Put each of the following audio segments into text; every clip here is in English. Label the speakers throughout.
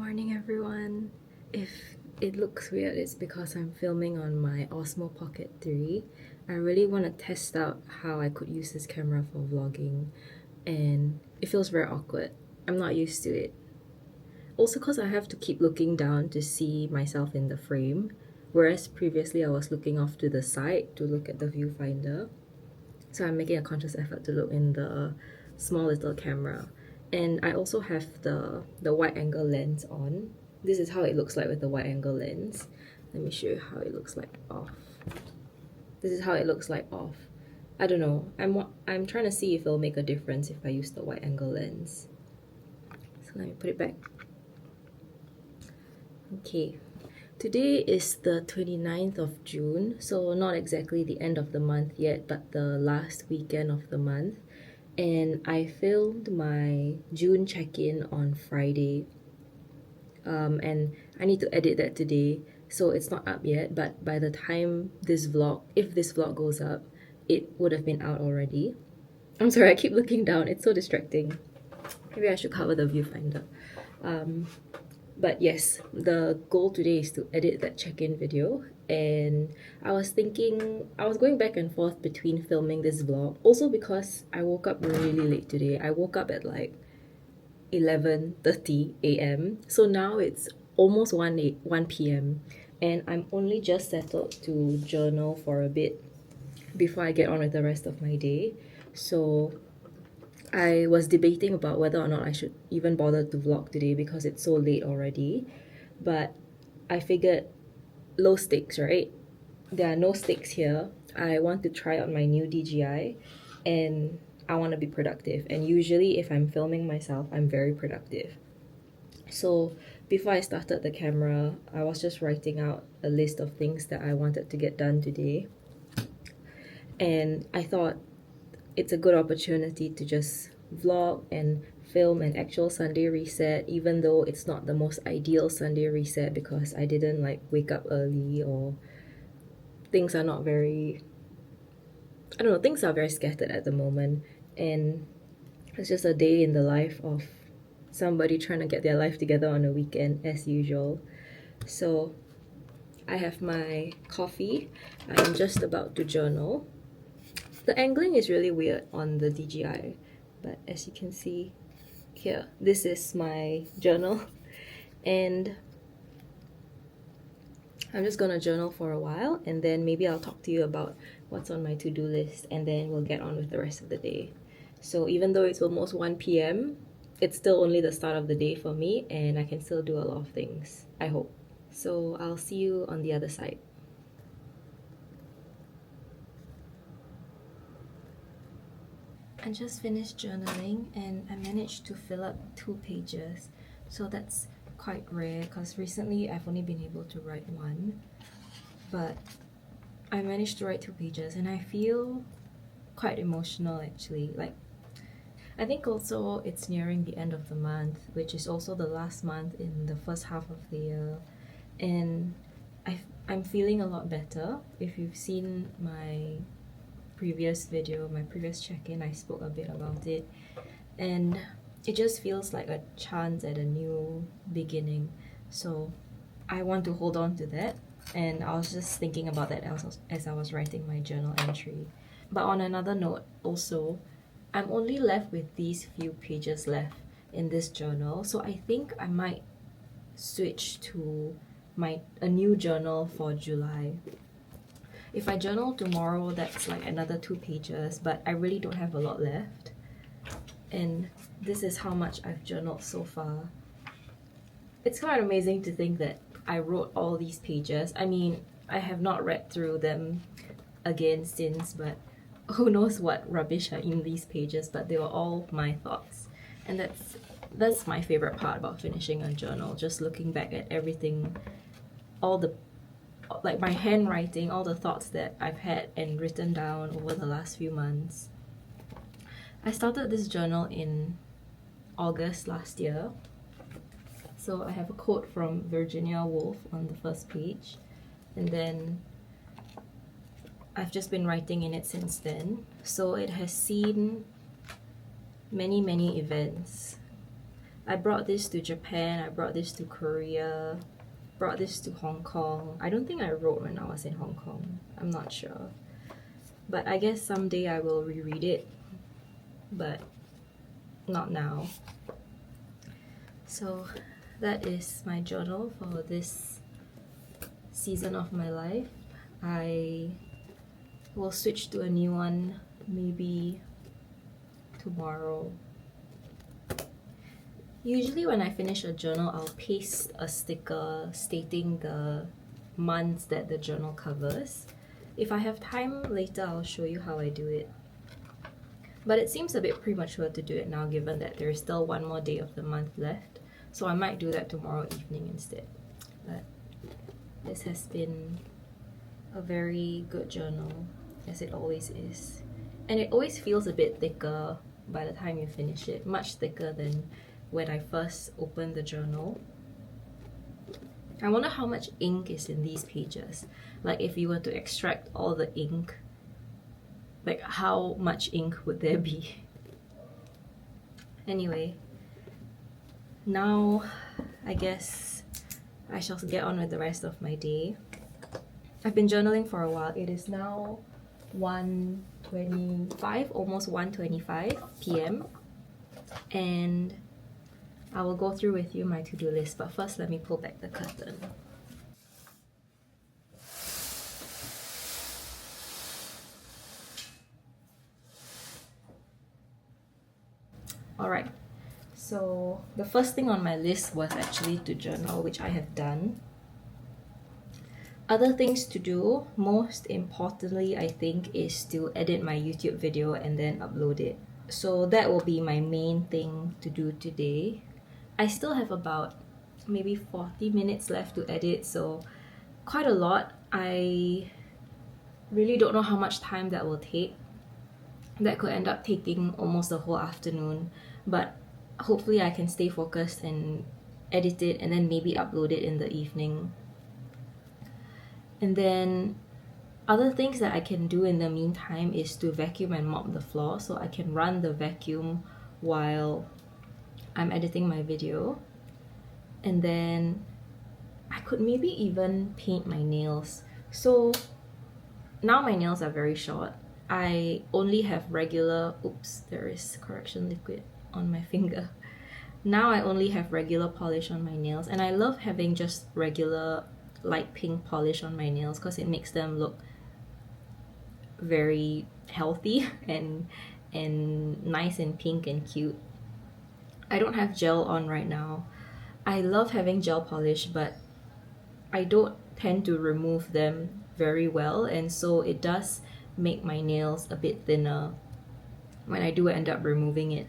Speaker 1: morning, everyone. If it looks weird, it's because I'm filming on my Osmo Pocket 3. I really want to test out how I could use this camera for vlogging, and it feels very awkward. I'm not used to it. Also because I have to keep looking down to see myself in the frame, whereas previously I was looking off to the side to look at the viewfinder. So I'm making a conscious effort to look in the small little camera. And I also have the wide angle lens on. This is how it looks like with the wide angle lens. Let me show you how it looks like off. This is how it looks like off. I don't know. I'm trying to see if it'll make a difference if I use the wide angle lens. So let me put it back. Okay. Today is the 29th of June, so not exactly the end of the month yet, but the last weekend of the month. And I filmed my June check-in on Friday. And I need to edit that today, so it's not up yet, but by the time this vlog, if this vlog goes up, it would have been out already. I'm sorry, I keep looking down, it's so distracting. Maybe I should cover the viewfinder. But yes, the goal today is to edit that check-in video, and I was going back and forth between filming this vlog, also because I woke up really late today. I woke up at like 11:30 a.m. So now it's almost 1 p.m. and I'm only just settled to journal for a bit before I get on with the rest of my day. So I was debating about whether or not I should even bother to vlog today because it's so late already. But I figured low stakes, right? There are no stakes here. I want to try out my new DJI and I want to be productive. And usually if I'm filming myself, I'm very productive. So before I started the camera, I was just writing out a list of things that I wanted to get done today. And I thought it's a good opportunity to just vlog and film an actual Sunday reset, even though it's not the most ideal Sunday reset because I didn't like wake up early, or things are not very, I don't know, things are very scattered at the moment, and it's just a day in the life of somebody trying to get their life together on a weekend as usual. So I have my coffee. I'm just about to journal. The angling is really weird on the DJI, but as you can see here, this is my journal, and I'm just gonna journal for a while, and then maybe I'll talk to you about what's on my to-do list, and then we'll get on with the rest of the day. So even though it's almost 1 p.m, it's still only the start of the day for me, and I can still do a lot of things, I hope. So I'll see you on the other side. I just finished journaling and I managed to fill up 2 pages, so that's quite rare because recently I've only been able to write 1, but I managed to write 2 pages and I feel quite emotional actually. Like, I think also it's nearing the end of the month, which is also the last month in the first half of the year, and I'm feeling a lot better. If you've seen my previous video, my previous check-in, I spoke a bit about it, and it just feels like a chance at a new beginning. So I want to hold on to that, and I was just thinking about that as I was writing my journal entry. But on another note also, I'm only left with these few pages left in this journal, so I think I might switch to a new journal for July. If I journal tomorrow, that's like another 2 pages, but I really don't have a lot left. And this is how much I've journaled so far. It's quite amazing to think that I wrote all these pages. I mean, I have not read through them again since, but who knows what rubbish are in these pages, but they were all my thoughts. And that's my favorite part about finishing a journal, just looking back at everything, all the, like my handwriting, all the thoughts that I've had and written down over the last few months. I started this journal in August last year. So I have a quote from Virginia Woolf on the first page, and then I've just been writing in it since then. So it has seen many events. I brought this to Japan, I brought this to Korea, brought this to Hong Kong. I don't think I wrote when I was in Hong Kong. I'm not sure. But I guess someday I will reread it, but not now. So that is my journal for this season of my life. I will switch to a new one maybe tomorrow. Usually when I finish a journal, I'll paste a sticker stating the months that the journal covers. If I have time later, I'll show you how I do it. But it seems a bit premature to do it now given that there's still one more day of the month left. So I might do that tomorrow evening instead. But this has been a very good journal, as it always is. And it always feels a bit thicker by the time you finish it, much thicker than when I first opened the journal. I wonder how much ink is in these pages. Like if you were to extract all the ink, like how much ink would there be? Anyway, now I guess I shall get on with the rest of my day. I've been journaling for a while. It is now 1:25, almost 1:25 p.m. and I will go through with you my to-do list, but first let me pull back the curtain. Alright, so the first thing on my list was actually to journal, which I have done. Other things to do, most importantly I think, is to edit my YouTube video and then upload it. So that will be my main thing to do today. I still have about maybe 40 minutes left to edit, so quite a lot. I really don't know how much time that will take. That could end up taking almost the whole afternoon, but hopefully I can stay focused and edit it and then maybe upload it in the evening. And then other things that I can do in the meantime is to vacuum and mop the floor, so I can run the vacuum while I'm editing my video. And then I could maybe even paint my nails. So now my nails are very short. I only have regular, oops, there is correction liquid on my finger. Now I only have regular polish on my nails, and I love having just regular light pink polish on my nails because it makes them look very healthy and nice and pink and cute. I don't have gel on right now. I love having gel polish, but I don't tend to remove them very well, and so it does make my nails a bit thinner when I do end up removing it.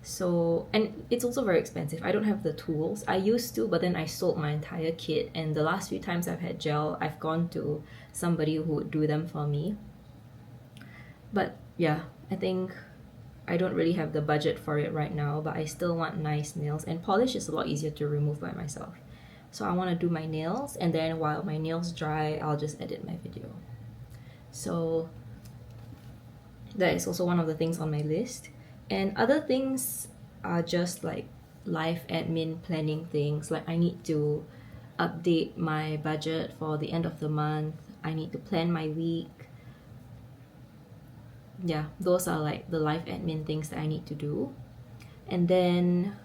Speaker 1: So, and it's also very expensive. I don't have the tools. I used to, but then I sold my entire kit, and the last few times I've had gel, I've gone to somebody who would do them for me. But yeah, I think I don't really have the budget for it right now, but I still want nice nails, and polish is a lot easier to remove by myself. So I want to do my nails, and then while my nails dry, I'll just edit my video. So that is also one of the things on my list. And other things are just like life admin planning things. Like I need to update my budget for the end of the month. I need to plan my week. Yeah, those are like the life admin things that I need to do. And then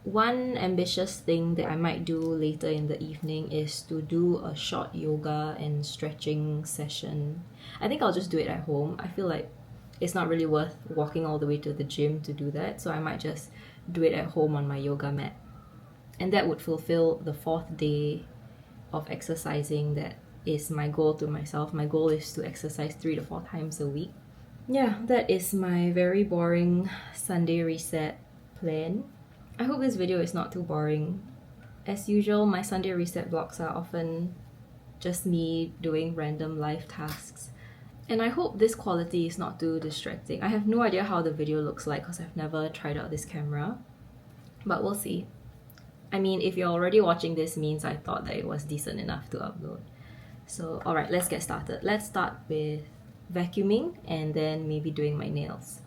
Speaker 1: one ambitious thing that I might do later in the evening is to do a short yoga and stretching session. I think I'll just do it at home. I feel like it's not really worth walking all the way to the gym to do that, so I might just do it at home on my yoga mat. And that would fulfill the 4th day of exercising. That is my goal to myself. My goal is to exercise 3 to 4 times a week. Yeah, that is my very boring Sunday reset plan. I hope this video is not too boring. As usual, my Sunday reset vlogs are often just me doing random life tasks. And I hope this quality is not too distracting. I have no idea how the video looks like because I've never tried out this camera. But we'll see. I mean, if you're already watching this, means I thought that it was decent enough to upload. So, alright, let's get started. Let's start with vacuuming and then maybe doing my nails.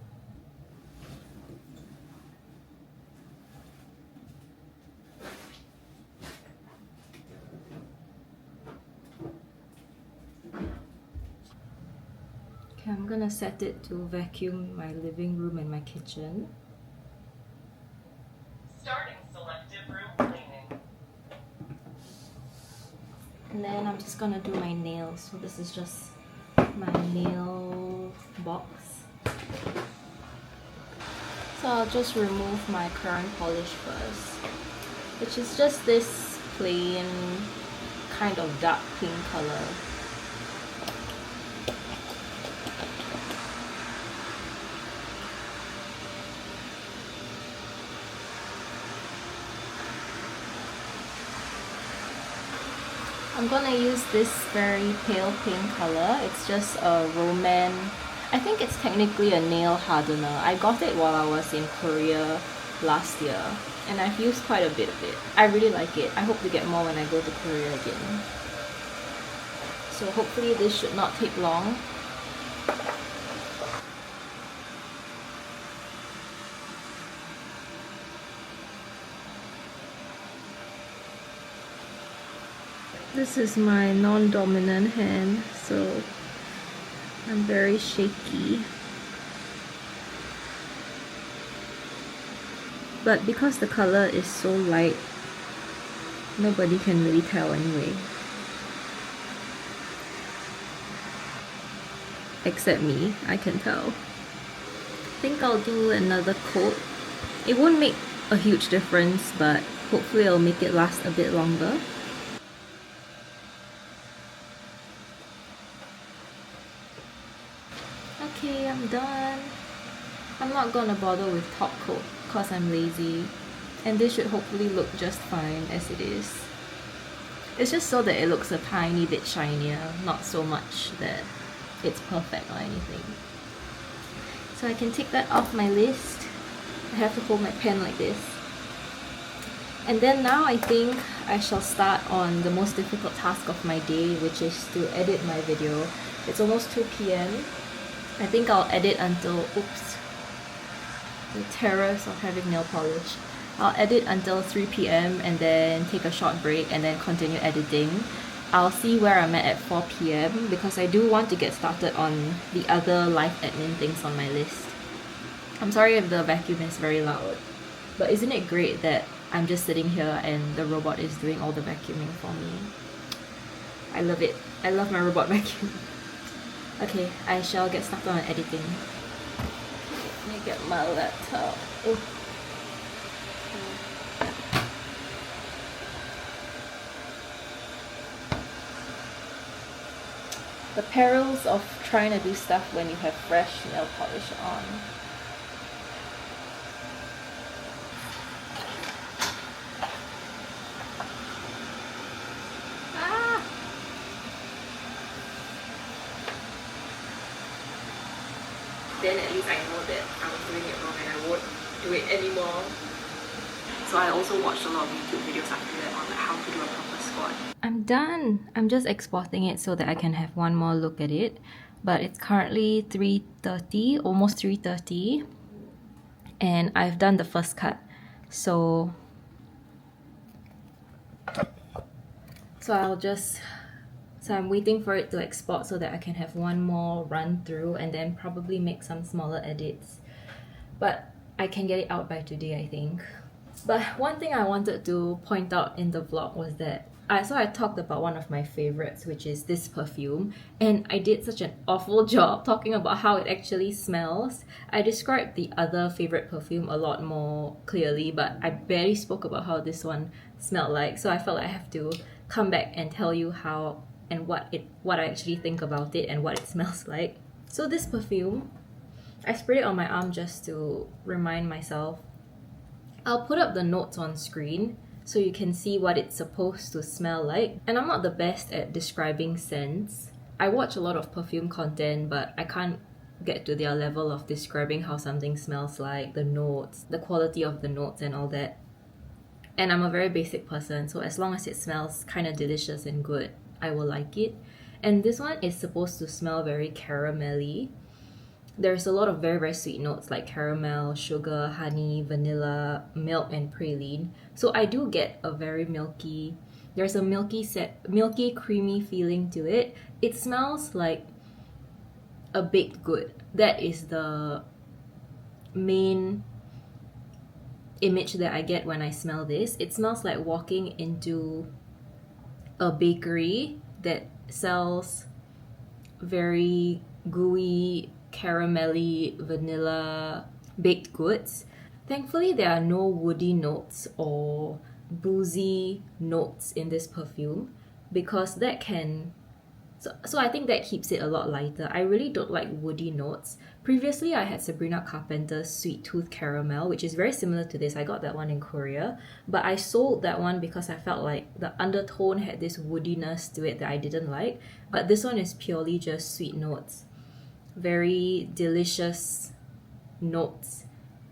Speaker 1: Okay, I'm gonna set it to vacuum my living room and my kitchen.
Speaker 2: Starting selective room cleaning.
Speaker 1: And then I'm just gonna do my nails. So this is just my nail box. So I'll just remove my current polish first, which is just this plain kind of dark pink color. I'm gonna use this very pale pink color. It's just a Roman, I think it's technically a nail hardener. I got it while I was in Korea last year and I've used quite a bit of it. I really like it. I hope to get more when I go to Korea again. So hopefully this should not take long. This is my non-dominant hand, so I'm very shaky. But because the color is so light, nobody can really tell anyway. Except me, I can tell. I think I'll do another coat. It won't make a huge difference, but hopefully it'll make it last a bit longer. Okay, I'm done. I'm not gonna bother with top coat because I'm lazy, and this should hopefully look just fine as it is. It's just so that it looks a tiny bit shinier, not so much that it's perfect or anything. So I can take that off my list. I have to hold my pen like this. And then now I think I shall start on the most difficult task of my day, which is to edit my video. It's almost 2 p.m. I think I'll edit until, oops, the terrors of having nail polish. I'll edit until 3 p.m. and then take a short break and then continue editing. I'll see where I'm at 4 p.m. because I do want to get started on the other life admin things on my list. I'm sorry if the vacuum is very loud, but isn't it great that I'm just sitting here and the robot is doing all the vacuuming for me? I love it. I love my robot vacuum. Okay, I shall get started on editing. Let me get my laptop. Oh. The perils of trying to do stuff when you have fresh nail polish on. Then at least I know that I was doing it wrong and I won't do it anymore. So I also watched a lot of YouTube videos after that on how to do a proper squat. I'm done! I'm just exporting it so that I can have one more look at it. But it's currently 3:30, almost 3:30. And I've done the first cut. So I'm waiting for it to export so that I can have one more run through and then probably make some smaller edits. But I can get it out by today, I think. But one thing I wanted to point out in the vlog was that I talked about one of my favorites, which is this perfume, and I did such an awful job talking about how it actually smells. I described the other favorite perfume a lot more clearly, but I barely spoke about how this one smelled like, so I felt like I have to come back and tell you how and what I actually think about it and what it smells like. So this perfume, I sprayed it on my arm just to remind myself. I'll put up the notes on screen so you can see what it's supposed to smell like. And I'm not the best at describing scents. I watch a lot of perfume content, but I can't get to their level of describing how something smells like, the notes, the quality of the notes and all that. And I'm a very basic person, so as long as it smells kind of delicious and good, I will like it. And this one is supposed to smell very caramelly. There's a lot of very, very sweet notes like caramel, sugar, honey, vanilla, milk, and praline. So I do get a very milky, there's a milky, creamy feeling to it. It smells like a baked good. That is the main image that I get when I smell this. It smells like walking into a bakery that sells very gooey, caramelly, vanilla baked goods. Thankfully, there are no woody notes or boozy notes in this perfume, because that can... So I think that keeps it a lot lighter. I really don't like woody notes. Previously, I had Sabrina Carpenter's Sweet Tooth Caramel, which is very similar to this. I got that one in Korea, but I sold that one because I felt like the undertone had this woodiness to it that I didn't like. But this one is purely just sweet notes. Very delicious notes.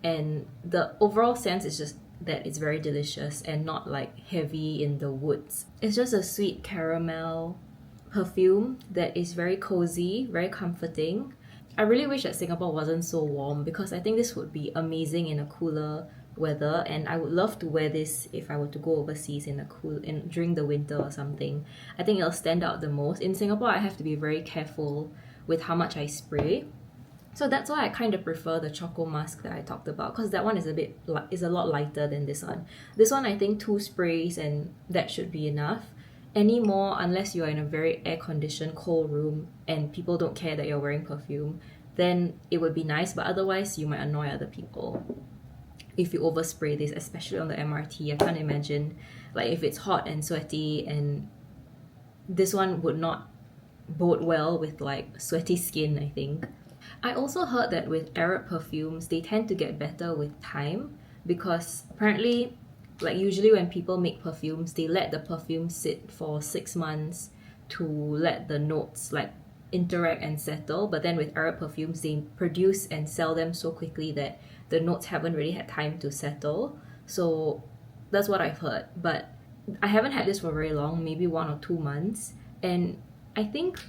Speaker 1: And the overall sense is just that it's very delicious and not like heavy in the woods. It's just a sweet caramel perfume that is very cozy, very comforting. I really wish that Singapore wasn't so warm, because I think this would be amazing in a cooler weather, and I would love to wear this if I were to go overseas during the winter or something. I think it'll stand out the most. In Singapore, I have to be very careful with how much I spray. So that's why I kind of prefer the Choco Musk that I talked about, because that one is a lot lighter than this one. This one, I think 2 sprays and that should be enough. Any more, unless you are in a very air-conditioned cold room and people don't care that you're wearing perfume, then it would be nice, but otherwise you might annoy other people if you overspray this, especially on the MRT. I can't imagine, like, if it's hot and sweaty, and this one would not bode well with like sweaty skin, I think. I also heard that with Arab perfumes, they tend to get better with time, because apparently, like, usually when people make perfumes, they let the perfume sit for 6 months to let the notes like interact and settle. But then with Arab perfumes, they produce and sell them so quickly that the notes haven't really had time to settle. So that's what I've heard. But I haven't had this for very long, maybe 1 or 2 months. And I think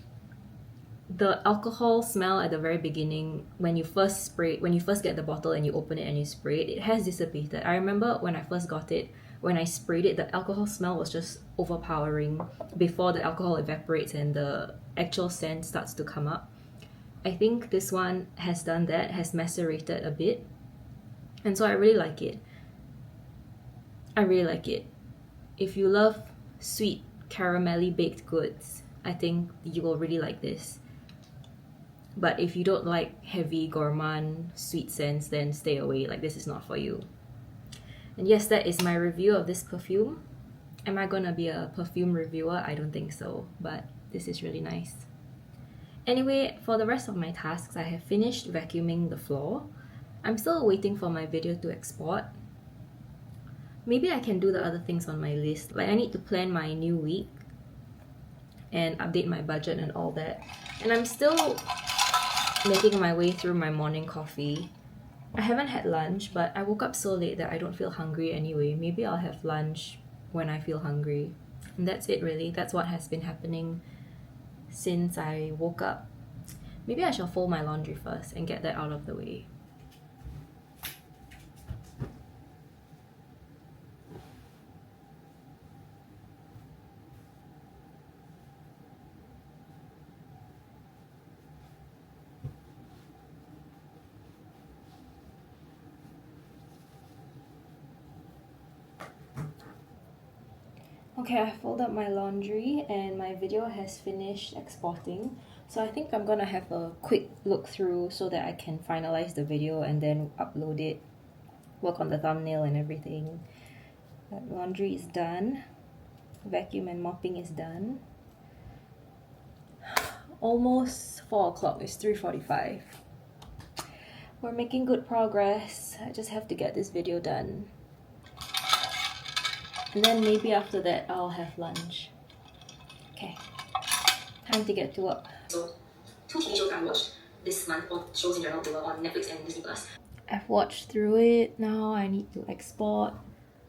Speaker 1: the alcohol smell at the very beginning, when you first get the bottle and you open it and you spray it, it has dissipated. I remember when I first got it, when I sprayed it, the alcohol smell was just overpowering before the alcohol evaporates and the actual scent starts to come up. I think this one has done that, has macerated a bit, and so I really like it. I really like it. If you love sweet, caramelly baked goods, I think you will really like this. But if you don't like heavy, gourmand, sweet scents, then stay away. Like, this is not for you. And yes, that is my review of this perfume. Am I gonna be a perfume reviewer? I don't think so, but this is really nice. Anyway, for the rest of my tasks, I have finished vacuuming the floor. I'm still waiting for my video to export. Maybe I can do the other things on my list. Like, I need to plan my new week and update my budget and all that. And I'm still making my way through my morning coffee. I haven't had lunch, but I woke up so late that I don't feel hungry anyway. Maybe I'll have lunch when I feel hungry. And that's it, really. That's what has been happening since I woke up. Maybe I shall fold my laundry first and get that out of the way. Okay, I folded up my laundry and my video has finished exporting. So I think I'm gonna have a quick look through so that I can finalize the video and then upload it, work on the thumbnail and everything. Laundry is done. Vacuum and mopping is done. Almost 4 o'clock, it's 3:45. We're making good progress. I just have to get this video done. And then maybe after that, I'll have lunch. Okay, time to get to work.
Speaker 3: So, 2 TV shows I watched this month, or shows in general, they were on Netflix and Disney+.
Speaker 1: I've watched through it. Now I need to export.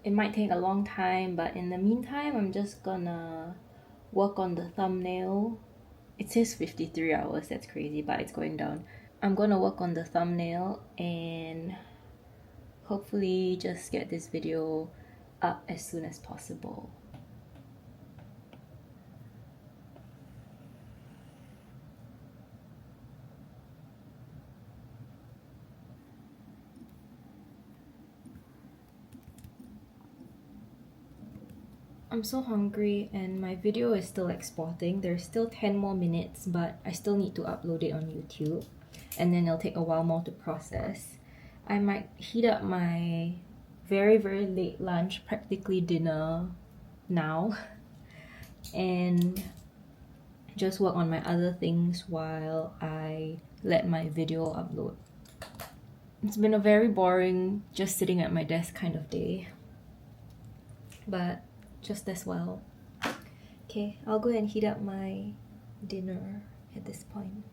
Speaker 1: It might take a long time, but in the meantime, I'm just gonna work on the thumbnail. It says 53 hours, that's crazy, but it's going down. I'm gonna work on the thumbnail and hopefully just get this video up as soon as possible. I'm so hungry and my video is still exporting. There's still 10 more minutes, but I still need to upload it on YouTube. And then it'll take a while more to process. I might heat up my very late lunch, practically dinner now. And just work on my other things while I let my video upload. It's been a very boring, just sitting at my desk kind of day. But just as well. Okay, I'll go and heat up my dinner at this point.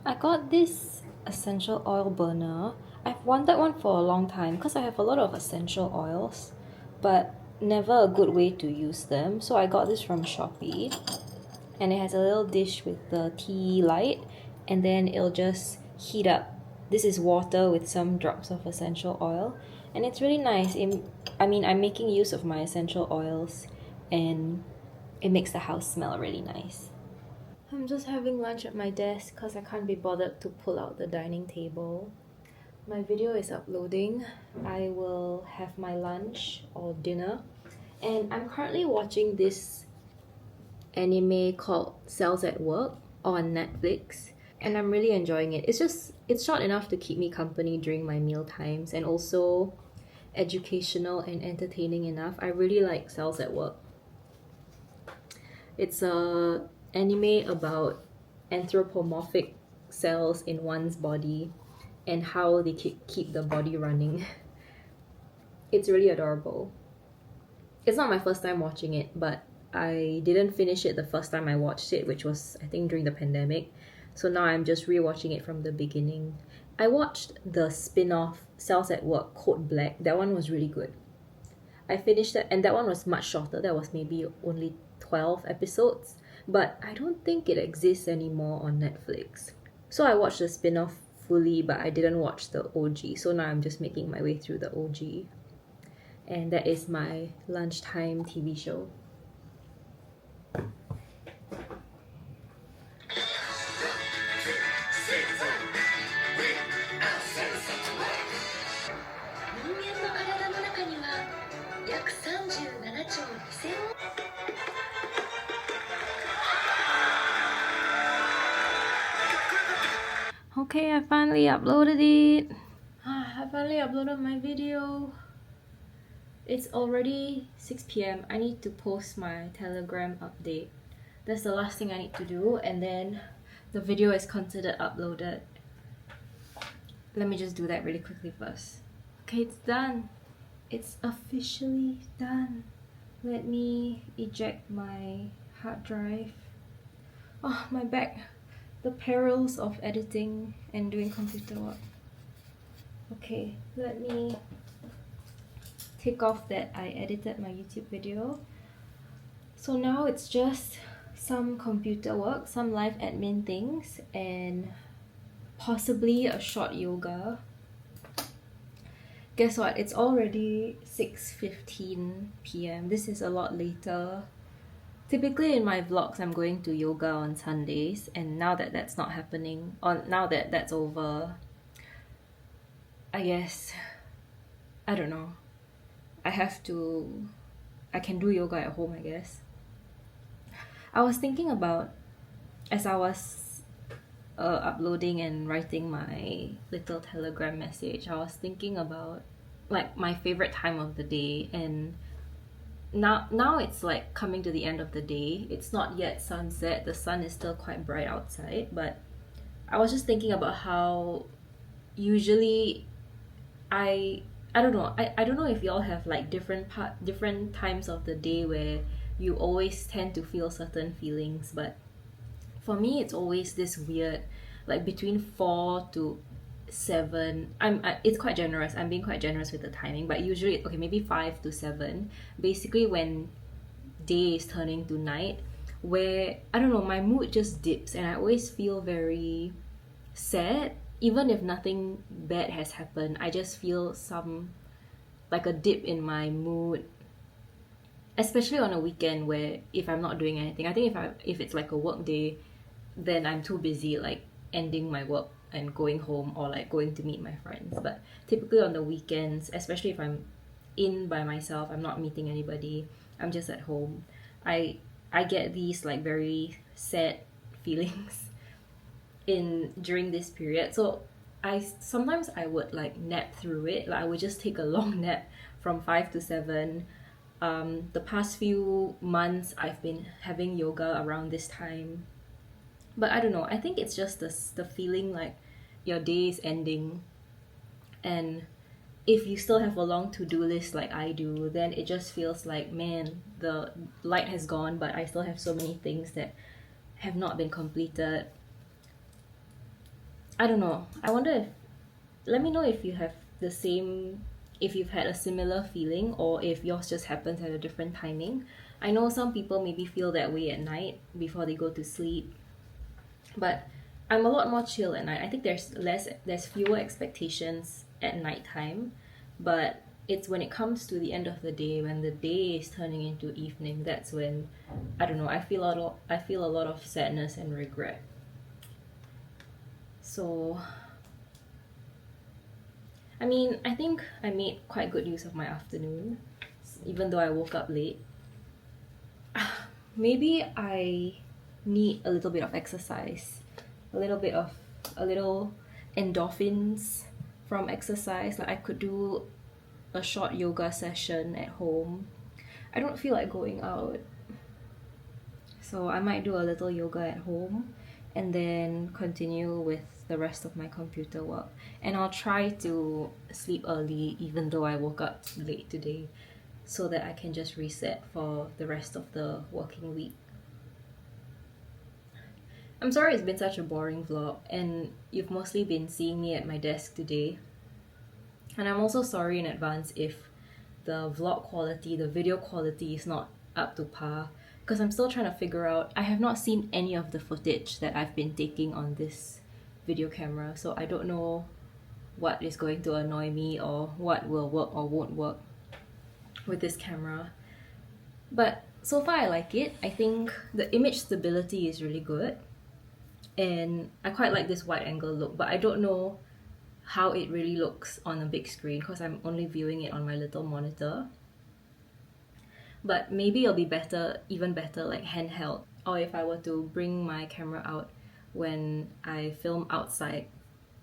Speaker 1: I got this essential oil burner. I've wanted one for a long time because I have a lot of essential oils, but never a good way to use them. So I got this from Shopee, and it has a little dish with the tea light, and then it'll just heat up. This is water with some drops of essential oil, and it's really nice. I mean, I'm making use of my essential oils, and it makes the house smell really nice. I'm just having lunch at my desk because I can't be bothered to pull out the dining table. My video is uploading. I will have my lunch or dinner. And I'm currently watching this anime called Cells at Work on Netflix. And I'm really enjoying it. It's short enough to keep me company during my meal times and also educational and entertaining enough. I really like Cells at Work. It's a anime about anthropomorphic cells in one's body and how they keep the body running. It's really adorable. It's not my first time watching it, but I didn't finish it the first time I watched it, which was I think during the pandemic. So now I'm just rewatching it from the beginning. I watched the spin-off Cells at Work Code Black. That one was really good. I finished that, and that one was much shorter. That was maybe only 12 episodes. But I don't think it exists anymore on Netflix. So I watched the spin-off fully, but I didn't watch the OG. So now I'm just making my way through the OG. And that is my lunchtime TV show. Okay, I finally uploaded it. I finally uploaded my video. It's already 6 p.m. I need to post my Telegram update. That's the last thing I need to do, and then the video is considered uploaded. Let me just do that really quickly first. Okay, it's done. It's officially done. Let me eject my hard drive. Oh, my back. The perils of editing and doing computer work. Okay, let me take off that I edited my YouTube video. So now it's just some computer work, some live admin things, and possibly a short yoga. Guess what? It's already 6:15 p.m. This is a lot later. Typically in my vlogs, I'm going to yoga on Sundays, and now that that's not happening, or now that that's over, I guess, I don't know. I can do yoga at home, I guess. I was thinking about, as I was uploading and writing my little Telegram message, I was thinking about like my favorite time of the day, and now it's like coming to the end of the day. It's not yet sunset. The sun is still quite bright outside, but I was just thinking about how usually I don't know. I don't know if y'all have like different times of the day where you always tend to feel certain feelings, but for me it's always this weird, like between 4 to 7. It's quite generous. I'm being quite generous with the timing, but usually okay, maybe 5 to 7, basically when day is turning to night, where I don't know, my mood just dips and I always feel very sad. Even if nothing bad has happened, I just feel some like a dip in my mood, especially on a weekend where if I'm not doing anything. I think if it's like a work day, then I'm too busy like ending my work and going home or like going to meet my friends. But typically on the weekends, especially if I'm in by myself, I'm not meeting anybody, I'm just at home, I get these like very sad feelings in during this period. So I sometimes I would like nap through it. Like I would just take a long nap from 5 to 7. The past few months I've been having yoga around this time. But I don't know, I think it's just the feeling like your day is ending, and if you still have a long to-do list like I do, then it just feels like, man, the light has gone, but I still have so many things that have not been completed. I don't know. I wonder if, let me know if you have the same, if you've had a similar feeling, or if yours just happens at a different timing. I know some people maybe feel that way at night before they go to sleep, but I'm a lot more chill at night. I think there's fewer expectations at nighttime, but it's when it comes to the end of the day, when the day is turning into evening, that's when, I don't know, I feel a lot of sadness and regret. So I mean, I think I made quite good use of my afternoon, even though I woke up late. Maybe I need a little bit of exercise, a little endorphins from exercise. Like I could do a short yoga session at home. I don't feel like going out, so I might do a little yoga at home and then continue with the rest of my computer work. And I'll try to sleep early even though I woke up late today, so that I can just reset for the rest of the working week. I'm sorry it's been such a boring vlog and you've mostly been seeing me at my desk today. And I'm also sorry in advance if the vlog quality, the video quality is not up to par, because I'm still trying to figure out. I have not seen any of the footage that I've been taking on this video camera, so I don't know what is going to annoy me or what will work or won't work with this camera. But so far I like it. I think the image stability is really good, and I quite like this wide angle look, but I don't know how it really looks on a big screen because I'm only viewing it on my little monitor. But maybe it'll be better, even better, like handheld, or if I were to bring my camera out when I film outside,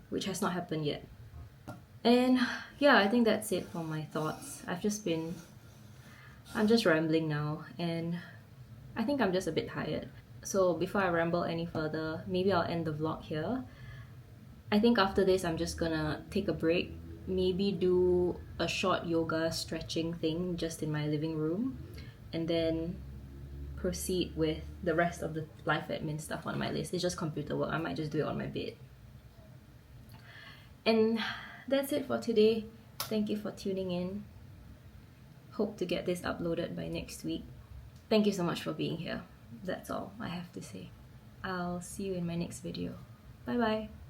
Speaker 1: which has not happened yet. And yeah, I think that's it for my thoughts. I'm just rambling now, and I think I'm just a bit tired. So before I ramble any further, maybe I'll end the vlog here. I think after this I'm just gonna take a break, maybe do a short yoga stretching thing just in my living room, and then proceed with the rest of the life admin stuff on my list. It's just computer work. I might just do it on my bed. And that's it for today. Thank you for tuning in. Hope to get this uploaded by next week. Thank you so much for being here. That's all I have to say. I'll see you in my next video. Bye bye.